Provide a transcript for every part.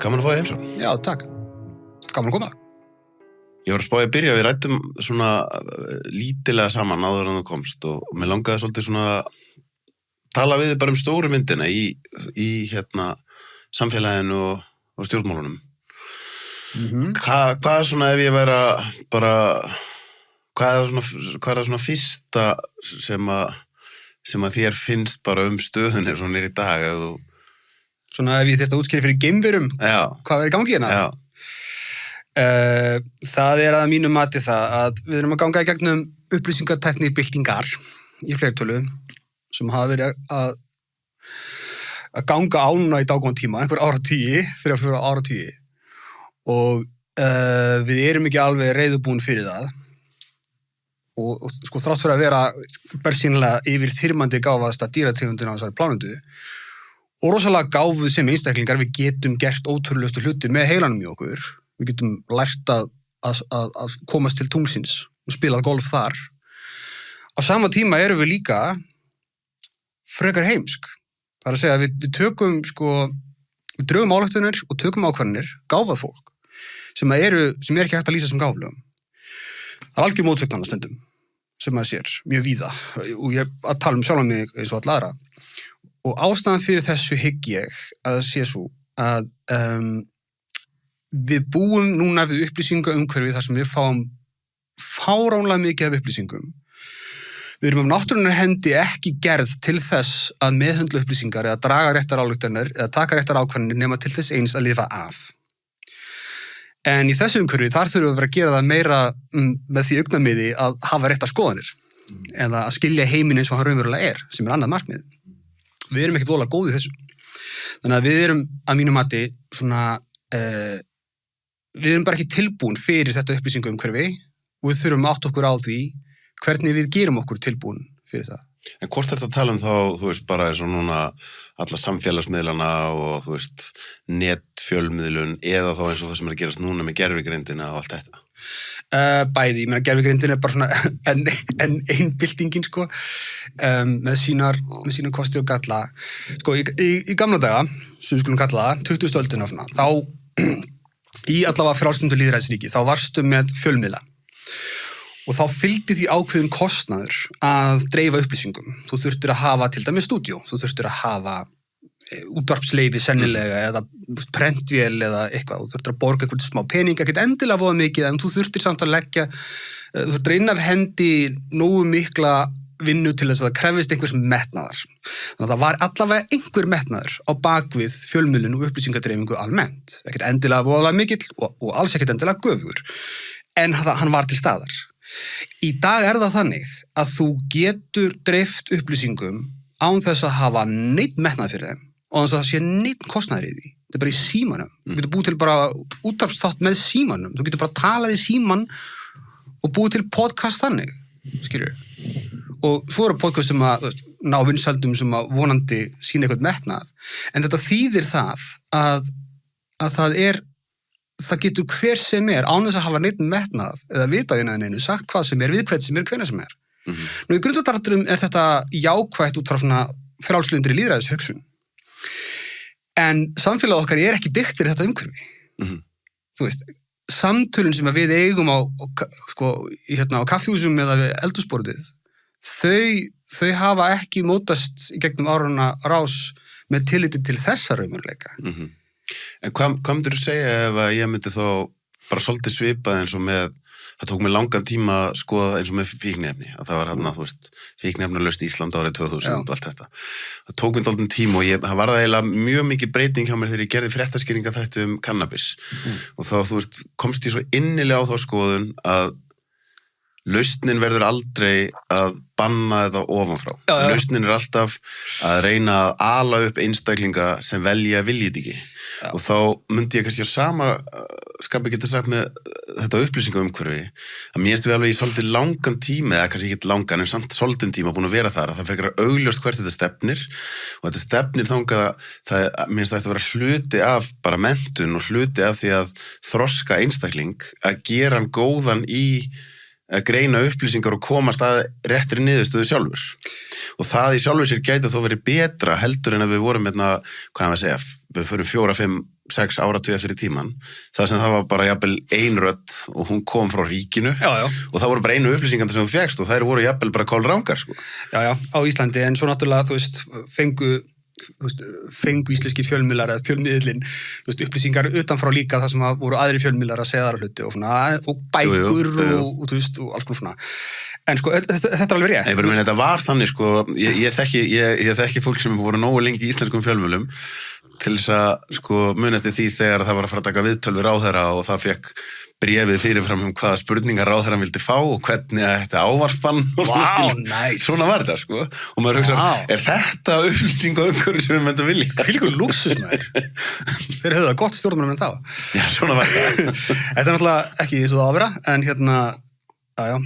Gaman að fá þig heimsókn. Já, takk. Gaman að koma. Ég var að spá að byrja, við ræddum svona lítilega saman áður en þú komst og mér langaði svolítið svona tala við þig bara stóru myndina í samfélaginu og stjórnmálunum. Hvað svona ef ég væri bara, hvað er það svona fyrsta sem að þér finnst bara stöðunni svona í dag ef þú... Svona ef ég þyrfti að útskýra fyrir geimverum, hvað er í gangi hérna? Já. Það er að mínu mati það að við erum að ganga í gegnum upplýsingatækni byltingar í fleirtölu sem hafa verið að ganga á núna í dágóðan tíma, einhver áratugi, 3-4 áratugi og við erum ekki alveg reiðubúin fyrir það og sko þrátt fyrir að vera bersýnilega yfir þyrmandi gáfaðasta dýrategundina á þessari plánundu og rosalega gáfuð sem einstaklingar við getum gert ótrúlegustu hluti með heilanum í okkur. Við getum lært að komast til tunglsins og spilað golf þar. Á sama tíma erum við líka frekar heimsk. Það er að segja að við tökum við drögum ályktanir og tökum ákvarðanir, gáfað fólk, sem er ekki hægt að lýsa sem gáflegum. Það er algjör mótsögn stundum sem maður sér mjög víða og ég er að tala sjálfan mig eins og alla aðra. Og ástæðan fyrir þessu hygg ég að það sé svo að við búum núna við upplýsingaumhverfi þar sem við fáum fáránlega mikið af upplýsingum. Við erum náttúrunnar hendi ekki gerð til þess að meðhöndla upplýsingar eða draga réttar ályktanir eða taka réttar ákvarðanir nema til þess eins að lifa af. En í þessu umhverfi þar þurfum við að vera að gera það meira með því augnamiði að hafa réttar skoðanir eða að skilja heiminn eins og hann raunverulega sem er annað markmið. Við erum ekkert voðalega góð í þessu. Þannig að við erum að mínu mati svona við erum bara ekki tilbúin fyrir þetta upplýsingaumhverfi og við þurfum að átta okkur á því hvernig við gerum okkur tilbúin fyrir það. En hvort þetta tala þá, þú veist, bara eins og núna alla samfélagsmiðlana og þú veist, netfjölmiðlun eða þá eins og það sem er að gerast núna með gervigreindina og allt þetta? Bæði, ég meina gervigreindin er bara svona ein byltingin með sínar kosti og galla. Í gamla daga, sem við skulum kalla það, 20. öldina og svona, þá í allavega frjálslyndu lýðræðisríki, þá varstu með fjölmiðla og þá fylgdi því ákveðin kostnaður að dreifa upplýsingum. Þú þurftir að hafa til dæmis stúdíó, þú þurftir að hafa útvarpsleyfi sennilega eða prentvél eða eitthvað, þú þurftir að borga eitthvað smá pening, ekkert endilega voða mikið en þú þurftir samt að leggja, þú þurftir inn af hendi nógu mikla vinnu til þess að það krefist einhvers metnaðar. Þannig að það var allavega einhver metnaður á bakvið fjölmiðlun og upplýsingadreifingu almennt. Ekkert endilega voðalega mikill og alls ekkert endilega göfugur. En hann var til staðar. Í dag er það þannig að þú getur dreift upplýsingum án þess að hafa neitt metnað fyrir þeim og þess að það sé neitt kostnaður í því. Þetta er bara í símanum. Þú getur búið til bara útvarpsþátt með símanum. Þú getur bara talað í síman og búið til podcast þannig, skilurðu. Og svo eru podcast sem að ná vinsældum sem að vonandi sína eitthvað metnað. En þetta þýðir það að það getur hver sem er án þess að hafa neitt metnað eða vitað innan einu sagt hvað sem er, við hvern sem er, hvenær sem er. Nú í grundvallaratriðum er þetta jákvætt út frá svona frjálslyndri lýðræðishugsun. En samfélag okkar er ekki byggt fyrir þetta umhverfi. Þú veist, samtölin sem við eigum á kaffihúsum eða við eldhúsborðið, þau hafa ekki mótast í gegnum árana rás með tilliti til þessa raunveruleika. En hvað myndir þú segja ef að ég myndi þá bara svolítið svipað eins og með, það tók mig langan tíma að skoða eins og með fíkniefni, að það var þú veist, fíkniefnalaust Ísland árið 2000 og allt þetta. Það tók mig dálítinn tíma og það var það eiginlega mjög mikið breyting hjá mér þegar ég gerði fréttaskýringa þætti cannabis. Og þá, þú veist, komst ég svo innilega á þá skoðun að lausnin verður aldrei að banna þetta ofanfrá. Lausnin er alltaf að reyna að ala upp einstaklinga sem viljið ekki. Og þá myndi ég kannski á sama skapi geta sagt með þetta upplýsingaumhverfi að mér finnst við alveg í svolítið langan tíma eða kannski ekki langan en samt svolítið tíma búin að vera þar að það frekar augljóst hvert þetta stefnir og þetta stefnir þangað að mér finnst það ætti að vera hluti af bara menntun og hluti af því að þroska einstakling að gera hann góðan í að greina upplýsingar og komast að réttri niðurstöðu sjálfur. Og það í sjálfur sér gæti þó verið betra heldur en að við vorum hvað maður segja, við förum 4-5 6 áratugi fyrir tíman, það sem það var bara jafnvel ein rödd og hún kom frá ríkinu Já. og það voru bara einu upplýsingandi sem þú fékkst og þær voru jafnvel bara kolrangar, sko. Já, á Íslandi, en svo náttúrulega, fengu íslenski fjölmiðlar eða fjölmiðlinn, upplýsingar utanfrá líka það sem voru aðri fjölmiðlar að segja þar hluti og bækur og alls konar svona. En sko, þetta er alveg rétt. Þetta var þannig, sko, ég þekki fólk sem voru nógu lengi í íslenskum fjölmiðlum til þess að, sko, muni eftir því þegar það var að fara að taka viðtöl við ráðherra og það fekk bréfið fyrirfram hvaða spurningar ráðherrann vildi fá og hvernig þetta ávarspann nice. Svona var þetta, sko, og maður hugsa, er þetta upplýsing og umhverju sem við myndum vilja? Hvílíkur lúksus, maður. Þeir höfðu það gott stjórnmálum en þá. Já, svona var þetta. Þetta er náttúrulega ekki svo að vera, en já.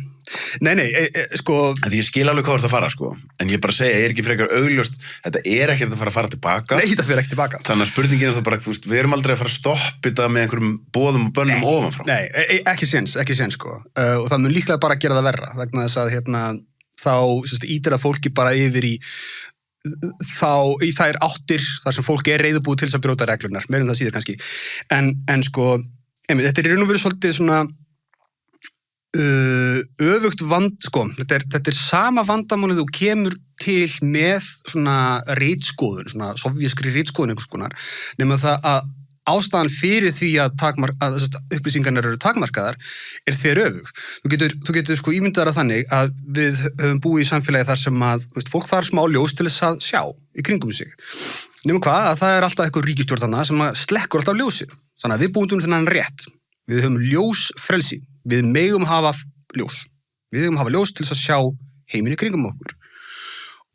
Nei, sko... Því ég skil alveg hvað það fara, sko, en ég bara segja, ég er ekki frekar augljóst, þetta er ekki að fara tilbaka. Nei, þetta fer ekki tilbaka. Þannig að spurningin er það bara, við erum aldrei að fara að stoppa þetta með einhverjum boðum og bönnum ofanfrá. Nei, ekki séns, sko. Og það mun líklega bara gera það verra, vegna þess að þá ítir að fólki bara yfir í þær áttir, þar sem fólki er reiðubúið til þess að brjóta reglurnar, meira það síður kannski. En sko, þetta er í raun og veru svolítið svona öfugt þetta er sama vandamálið þú kemur til með svona ritskoðun, svona sovjískri ritskoðun einhvers konar, nema það að ástæðan fyrir því að upplýsingarnar eru takmarkaðar er þveröfug. Þú getur sko ímyndað þannig að við höfum búið í samfélagi þar sem að fólk þarf smá ljós til þess að sjá í kringum sig. Nema hvað, að það er alltaf eitthvað ríkisstjórn þarna sem að slekkur alltaf ljósið. Þannig að við búum þennan rétt. Við höfum ljósfrelsi. Við megum hafa ljós. Við megum hafa ljós til þess að sjá heiminn í kringum okkur.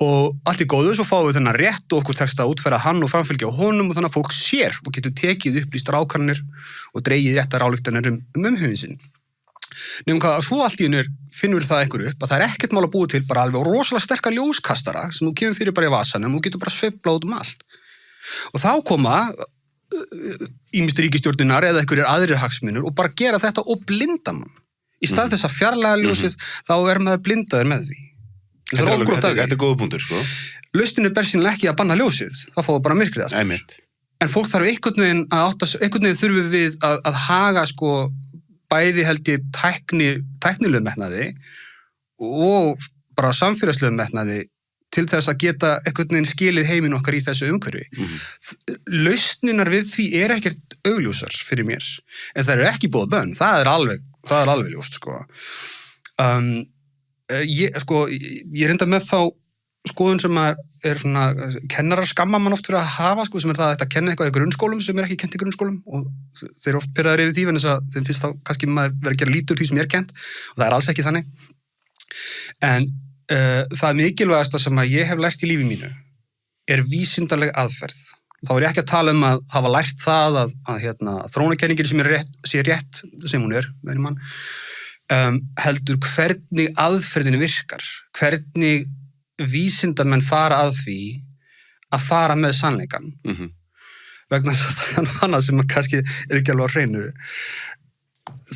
Og allt í góðu, svo fáum við þennan rétt og okkur tekst að útfæra hann og framfylgja á honum og þannig að fólk sér og getur tekið upplýstar ákvarðanir og dregið réttar ályktanir umhugsun sinn. Nefnum hvað, svo allt í einu finnur það einhverju upp að það er ekkert mál að búa til bara alveg rosalega sterka ljóskastara sem þú kemur fyrir bara í vasanum og getur bara sveiflað út allt. Og þá koma ýmist ríkisstjórninar eða einhverjir aðrir hagsmunir og bara gera þetta og blinda mann. Í stað þess að fjarlæga ljósið, þá er maður blindaður með því. Þetta er góða punktur, sko. Lausnin er bersýnilega ekki að banna ljósið, þá fáum við bara myrkrið aftur. Einmitt. En fólk þarf einhvern veginn þurfum við að haga, sko, bæði held ég tæknilegum metnaði og bara samfélagslegum metnaði til þess að geta einhvern veginn skilið heiminn okkar í þessu umhverfi. Lausninar við því er ekkert augljósar fyrir mér, en það eru ekki búið bönn, það er alveg ljóst, sko. Ég reynda með þá skoðun sem er svona kennarar skamma mann oft fyrir að hafa, sko, sem er það að kenna eitthvað í grunnskólum sem er ekki kent í grunnskólum og þeir eru oft pirraðir yfir því en þess að þeim finnst þá kannski maður verið að gera lítur því sem er kent og það er alls ekki þannig. En það mikilvægasta sem að ég hef lært í lífi mínu er vísindaleg aðferð. Þá er ég ekki að tala um að hafa lært það að þróunarkenningin sem sé rétt sem hún er, meðin mann, heldur hvernig aðferðinu virkar, hvernig vísindamenn fara að því að fara með sannleikann. Vegna þess að annað sem kannski er ekki alveg á hreinu.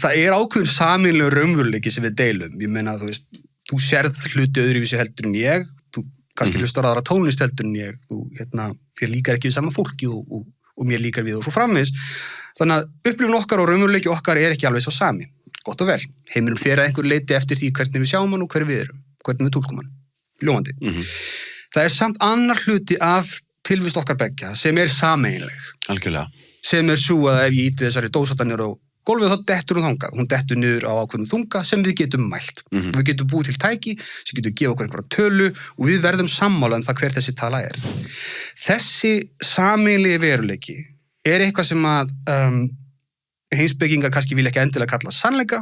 Það er ákveðin sameiginlegur raunveruleiki sem við deilum. Ég meina, þú sérð hluti öðruvísi heldur en ég, þú kannski hlustar aðra tónlist heldur en ég, þér líkar ekki við sama fólki og mér líkar við og svo framvegis. Þannig að upplifun okkar og raunveruleiki okkar er ekki alveg svo sami. Gott og vel. Heimurinn fer að einhver leiti eftir því hvernig við sjáum hann og hver við erum, hvernig við túlkum hann. Ljómandi. Það er samt annar hluti af tilvist okkar beggja sem er sameiginleg. Algjörlega. Sem er svo að ef ég íti þessari dósatanir og gólfið þá dettur hún þangað. Hún dettur niður á ákveðnum þunga sem við getum mælt. Við getum búið til tæki sem getum gefa okkur einhverja tölu og við verðum sammála um það hver þessi tala er. Þessi sameiginlegi veruleiki er eitthvað sem að heimspekingar kannski vilja ekki endilega kalla sannleika,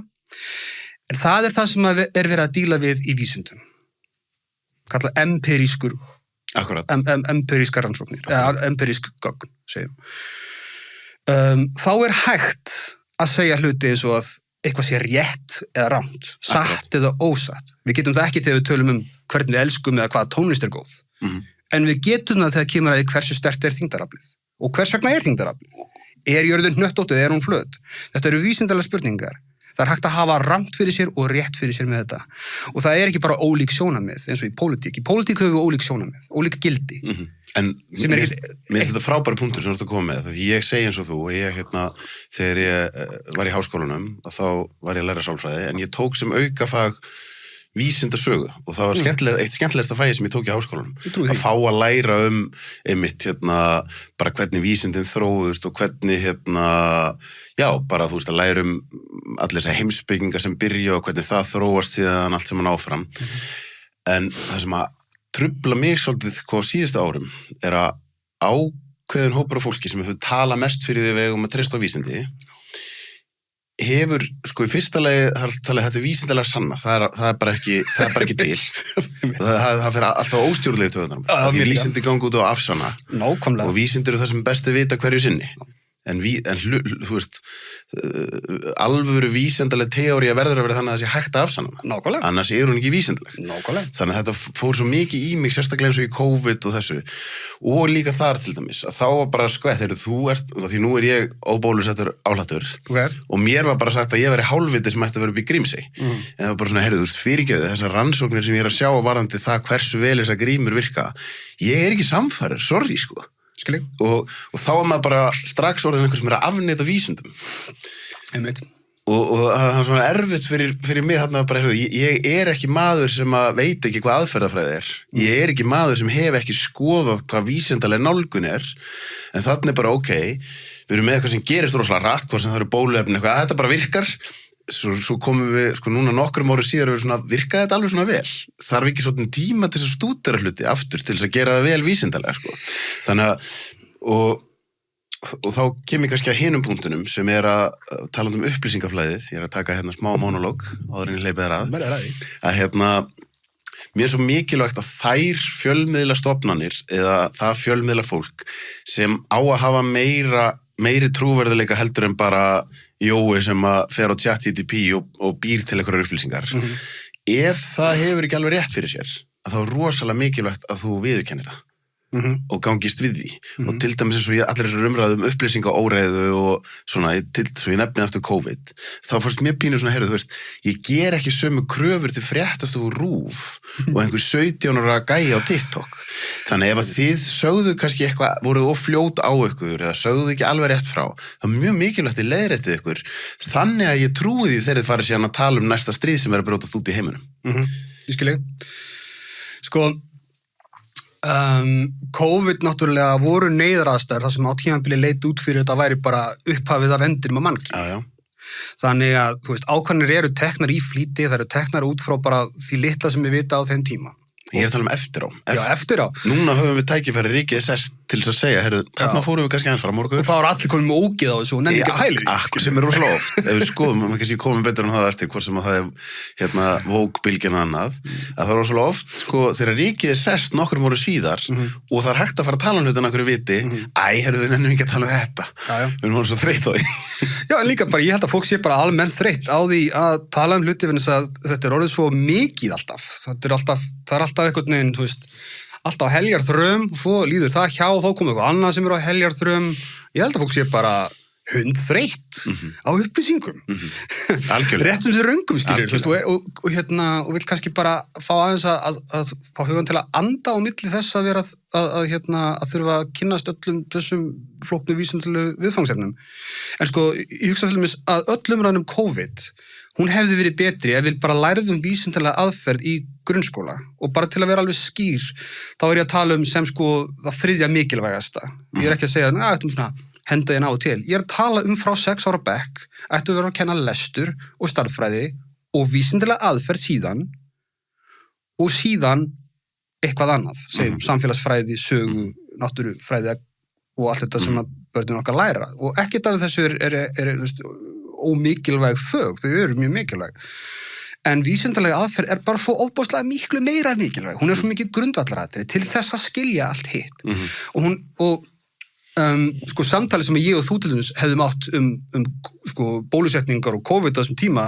en það er það sem er verið að díla við í vísindum. Kalla empirískur. Akkurat. Empirískar rannsóknir, eða empirísk gögn, segjum. Þá er hægt að segja hluti eins og að eitthvað sé rétt eða rangt, satt eða ósatt. Við getum það ekki þegar við tölum um hvernig við elskum eða hvaða tónlist er góð. En við getum það þegar kemur að því hversu sterkt er þyngdaraflið. Og hvers vegna er þyngdaraflið? Er jörðin hnöttótt eða er hún flöt? Þetta eru vísindalega spurningar. Það hægt að hafa rangt fyrir sér og rétt fyrir sér með þetta. Og það ekki bara ólík sjónarmið eins og í pólitík. Í pólitík höfum við ólík sjónarmið, ólík gildi. En mér finnst þetta frábæra punktur sem þú ert að koma með, því ég segi eins og þú, þegar ég var í háskólanum, þá var ég að læra sálfræði, en ég tók sem aukafag vísindasögu og það var eitt skemmtilegasta fæði sem ég tók í háskólanum. Að fá að læra einmitt, bara hvernig vísindin þróðust og hvernig, bara þú veist að læra allir þessar heimspekingar sem byrja og hvernig það þróast síðan allt sem hann áfram. En það sem að trufla mig svolítið á síðustu árum að ákveðin hópur af fólki sem hefur talað mest fyrir því vegum að treysta á vísindi hefur, í fyrsta lagi talið þetta vísindalega sanna, það bara ekki til. það fyrir alltaf óstjórnlegi töðunar. Því vísindi gangi út á afsanna. Nákvæmlega. Og vísindi það sem besti vita hverju sinni. En þú veist, alvöru vísindaleg teóría verður að vera þannig að það sé hægt að afsanna. Nákvæmlega. Annars hún ekki vísindaleg. Nákvæmlega. Þannig að þetta fór svo mikið í mig, sérstaklega eins og í COVID og þessu. Og líka þar til dæmis, að þá var bara því nú ég óbólusettur áhlatur. Okay. Og mér var bara sagt að ég veri hálfviti sem ætti að vera upp í Grímsey. En það var bara svona, þú veist, fyrirgefðu þessar rannsóknir sem ég að sjá varðandi það hversu vel þessar grímur virka. Ég ekki samfæður, sorry, Og þá maður bara strax orðin einhver sem að afneita vísindum. Einmitt. Og það er svona erfitt fyrir mig þarna bara, ég ekki maður sem að veit ekki hvað aðferðafræði Ég ekki maður sem hef ekki skoðað hvað vísindaleg nálgun en þarna bara við erum með eitthvað sem gerist rosalega rætt, hvað sem það eru bóluefni eitthvað, þetta bara virkar. Svo komum við, núna nokkrum árum síðar virkaði þetta alveg svona vel. Þarf ekki svona tíma til að stúdera hluti aftur til þess að gera það vel vísindalega, Þannig að, og þá kem ég kannski að hinum punktunum sem að tala upplýsingaflæðið, ég að taka hérna smá monológ áður en ég hleypi þér að mér svo mikilvægt að þær fjölmiðla stofnanir eða það fjölmiðla fólk sem á að hafa meiri trúverðuleika heldur en bara Jói sem að fer á ChatGPT og býr til einhverjar upplýsingar. Ef það hefur ekki alveg rétt fyrir sér, að þá er rosalega mikilvægt að þú viðurkennir það og gangist við því. Og til dæmis eins og allir þessar umræðum upplýsingaóreiðu og svona, svo ég nefni aftur COVID, þá fannst mér pínu svona, þú veist, ég ger ekki sömu kröfur til fréttastofu RÚV og einhver 17 ára gæja á TikTok. Þannig ef að þið sögðu kannski eitthvað, voruð of fljót á ykkur eða sögðu ekki alveg rétt frá, þá er mjög mikilvægt að leiðréttið ykkur. Þannig að ég trúi því þegar þið farið síðan að tala næsta stríð sem að brjótast út í heiminum. Ég skil COVID náttúrulega voru neyðaraðstæður þar sem á tímabili leit út fyrir þetta væri bara upphafið af endinum á mannkyn. Þannig að, þú veist, ákvarðanir eru teknar í flýti, það eru teknar út frá bara því litla sem við vita á þeim tíma. Ég að tala eftir á. Já, eftir á. Núna höfum við tækifæri ríkið SS til þess að segja, þarna fórum við kannski aðeins fram morgun. Og þá allir konum með ógið á þessu og nenni ekki að hæli. Sem rosalega oft. Ef við skoðum, kannski komum betur en það eftir, hvort sem að það vókbylgjan og annað, að það rosalega oft, þegar ríkið SS nokkrum árum síðar og það hægt að fara að tala hlutin okkur viti, við nennum ekki að tala þetta. Við erum svo þreytt á því. Já, en líka bara, ég held að fólk sé bara almennt þreytt á því að tala hluti vegna þess að þetta orðið svo mikið alltaf. Það er alltaf einhvern veginn, þú veist, alltaf heljarþröm, svo líður það hjá, þá kom eitthvað annað sem á heljarþröm. Ég held að fólk sé bara hundþreytt á upplýsingum. Rétt sem þið röngum, skilur, og vil kannski bara fá aðeins að fá hugan til að anda á milli þess að vera að þurfa að kynnast öllum þessum flóknu vísindalegu viðfangsefnum. En ég hugsa til dæmis að öll umræðan COVID, hún hefði verið betri ef við bara lærðum vísindalega aðferð í grunnskóla og bara til að vera alveg skýr, þá ég að tala sem það þriðja mikilvægasta. Ég ekki að segja, ættum svona henda þín á og til. Ég að tala frá 6 ára bekk, ættu að vera að kenna lestur og starffræði og vísindalega aðferð síðan og síðan eitthvað annað, segjum samfélagsfræði, sögu, náttúrufræði og allt þetta sem að börnin okkar læra. Og ekkert af þessu er ómikilvæg fög, þau eru mjög mikilvæg. En vísindalega aðferð bara svo ofboðslega miklu meira mikilvæg. Hún svo mikið grundvallaratriði til þess að skilja allt hitt. Og samtali sem ég og þú til dæmis hefðum átt bólusetningar og COVID á þessum tíma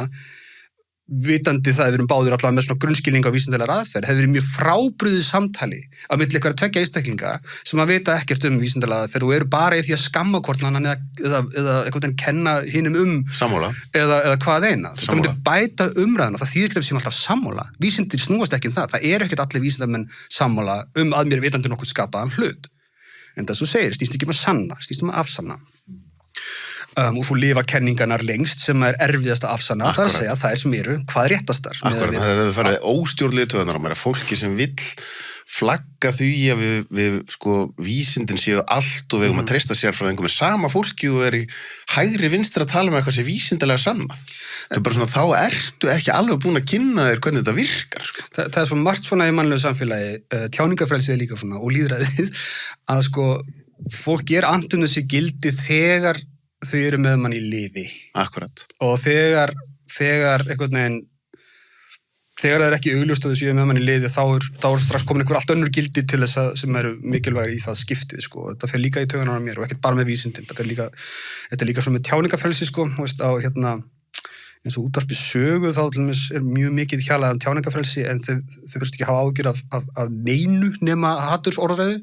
vitandi það, við erum báðir allavega með svona grunnskilning á vísindalegar aðferð, hefði verið mjög frábrugðið samtali á milli einhverja tveggja einstaklinga sem að vita ekkert vísindalega aðferð og eru bara í því að skamma hvort annan eða einhvern veginn kenna hinum sammála eða hvað eina. Það myndi bæta umræðuna, það þýðir ekki að við séum alltaf sammála. Vísindir snúast ekki það eru ekkert allir vísindamenn sammála að mér vitandi nokkuð skapaðan hlut. En það svo segir, snýst ekki að sanna, snýst að afsanna. Og svo lifa kenningarnar lengst sem er erfiðast að afsanna, það að segja það sem eru hvað réttastar. Akkurat, það hefur farið óstjórnlegu töðunar á mér, fólki sem vill flagga því að við sko vísindin séu allt og við að treysta sér frá einhverjum sama fólki og í hægri vinstri að tala um eitthvað sem vísindalega sannað. Það er bara svona, þá ertu ekki alveg búin að kynna þér hvernig þetta virkar. Sko. Það er svo margt svona í mannlegu samfélagi, tjáningafrelsið er líka svona og lýðræðið að sko fólk andunum sér gildi þegar þau eru með mann í lifi. Akkurat. Og þegar einhvern veginn, þegar það er ekki augljóst að þau séu með mann í lifi, þá er strax komin einhver allt önnur gildi til þess að sem eru mikilvægir í það skiptið, sko. Þetta fer líka í taugarnar á mér og ekkert bara með vísindin. Þetta er líka svo með tjáningafrelsi, sko, á eins og útvarpi sögu, þá til dæmis er mjög mikið hjalað tjáningafrelsi, en þau fyrst ekki hafa ágjör af neinu nema hatursorðræðu.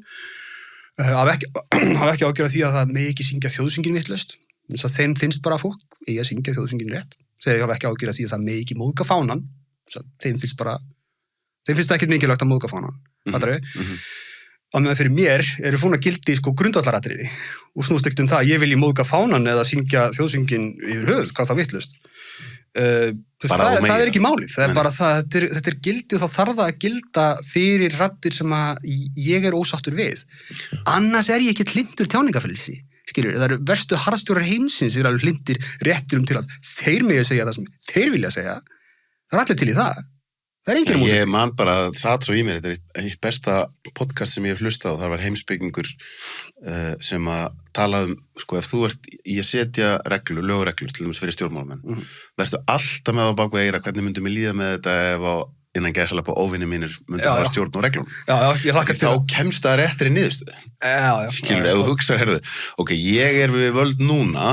Hafa ekki ágjör af því að það megi ekki syngja þjóðsöngin vitlaust. Þess að þeim finnst bara fólk að syngja þjóðsöngin rétt. Þeir hafa ekki ágjör af því að það megi ekki móðga fánan. Þeim finnst það ekkert mikilvægt að móðga fánan. Á meðan fyrir mér eru svona gildi sko grundvallaratriði og snúst ekkert það að ég vilji móðga fánan eða syngja þjóðsöngin yfir höfuð, hvað það vitlaust. Það er ekki málið, það er bara þetta er gildi og þá þarf það að gilda fyrir raddir sem að ég er ósáttur við. Annars er ég ekki hlindur tjáningafrelsi, skilur, það eru verstu harðstjórar heimsins er alveg hlindir rétturum til að þeir megi segja það sem þeir vilja segja. Það er allir til í það. Það er enginn múlið. Ég man bara, það satt svo í mér, þetta er eitt besta podcast sem ég hef hlustað og það var heimspekingur sem að tala sko, ef þú ert í að setja lögreglur, til dæmis fyrir stjórnmálamenn, verðstu alltaf með á baku eira, hvernig myndum við líða með þetta ef á innan gæðsala på óvinni mínir myndi að stjórn og reglum. Ég hlakka til þá kemst það réttir í niðurstöðu. Skilur, ef þú hugsar, ok, ég er við völd núna,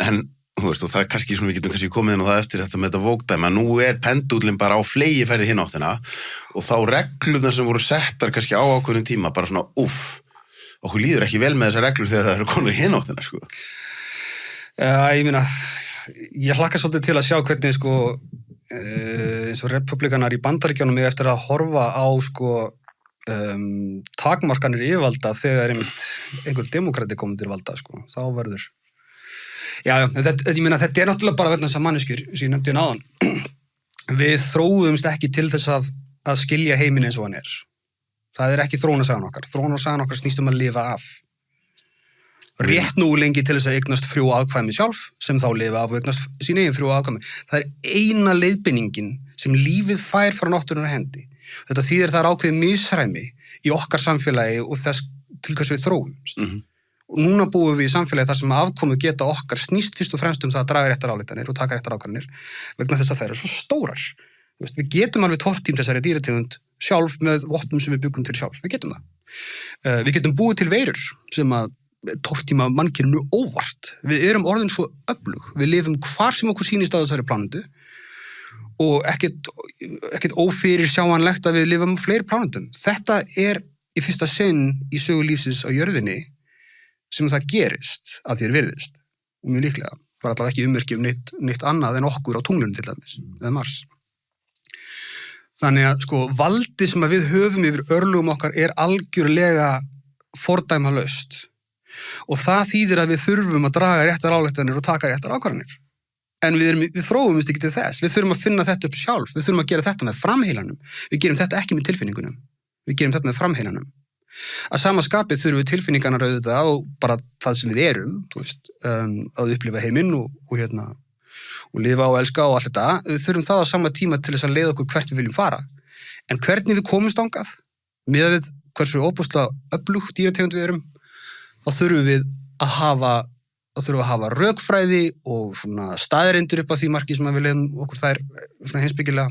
en þú veist, og það er kannski svona, við getum kannski komið inn á það eftir þetta með þetta vókdæmi, að nú er pendúlinn bara á flegi ferði hinn áttina og þá reglurnar sem voru settar kannski á ákveðnum tíma, bara svona, okkur líður ekki vel með þessar reglur þegar það eru konur hinn áttina, sko. Ég meina, ég hlakka svolítið til að sjá hvernig, sko, eins og republikanar í Bandaríkjunum eftir að horfa á, sko, takmarkanir yfirvalda þegar einhver demokrati komið til valda, sko, þá verður ég meina, þetta er náttúrulega bara vegna þess að manneskjur, sem ég nefndi áðan. Við þróumst ekki til þess að skilja heiminn eins og hann er. Það er ekki þróunarsagan okkar. Þróunarsagan okkar snýst að lifa af. Rétt nú lengi til þess að eignast frjó afkvæmi sjálf, sem þá lifa af og eignast sín eigin frjó afkvæmi. Það er eina leiðbeiningin sem lífið fær frá náttúrunnar hendi. Þetta þýðir það ákveðið misræmi í okkar samfélagi og þess til hvers við þróumst. Og núna búum við í samfélagi þar sem afkomu geta okkar snýst fyrst og fremst það að draga réttar álítanir og taka réttar ákvarðanir vegna þess að þær eru svo stórar. Við getum alveg tortím þessari dýrategund sjálf með vottum sem við byggum til sjálf. Við getum það. Við getum búið til veirur sem að tortíma mannkyninu óvart. Við erum orðin svo öflug. Við lifum hvar sem okkur sýnist á þessari plánetu og ekkert ófyrir sjáanlegt að við lifum á fleiri plánetum. Þetta er í fyrsta sinn í sögu lífsins á jörðinni sem það gerist að þér virðist og mjög líklega, var allavega ekki ummerki neitt annað en okkur á tunglunum til dæmis eða Mars. Þannig að sko valdið sem við höfum yfir örlugum okkar er algjörlega fordæmalaust og það þýðir að við þurfum að draga réttar ályktanir og taka réttar ákvarðanir. En við þróumst ekki til þess. Við þurfum að finna þetta upp sjálf. Við þurfum að gera þetta með framheilanum. Við gerum þetta ekki með tilfinningunum. Við gerum þetta með framheilanum. Að sama skapið þurfum við tilfinningarnar auðvitað og bara það sem við erum, þú veist, að upplifa heiminn og lifa og elska og allt þetta. Við þurfum það á sama tíma til þess að leiða okkur hvert við viljum fara. En hvernig við komumst þangað, miðað við hversu óbúslega öflugt dýrategund við erum, þá þurfum við að hafa rökfræði og svona staðreyndir upp á því marki sem við leiðum okkur þær svona heimspekilega,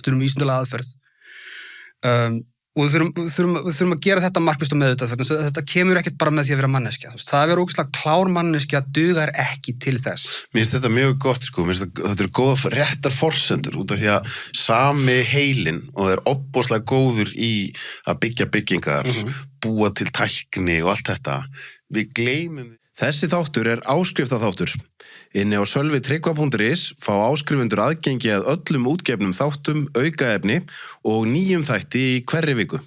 þurfum vísindalega aðferð. og við þurfum að gera þetta markvisst og meðvitað, þetta kemur ekkert bara með því að vera manneskja, það að vera ógeðslega klár manneskja dugar ekki til þess. Mér finnst þetta mjög gott sko, þetta eru góða réttar forsendur út af því að sami heilin og er opbóðslega góður í að byggja byggingar, búa til tækni og allt þetta, við gleymum. Þessi þáttur er áskriftaþáttur. Inni á sölvitryggva.is fá áskrifundur aðgengi að öllum útgefnum þáttum, aukaefni og nýjum þætti í hverri viku.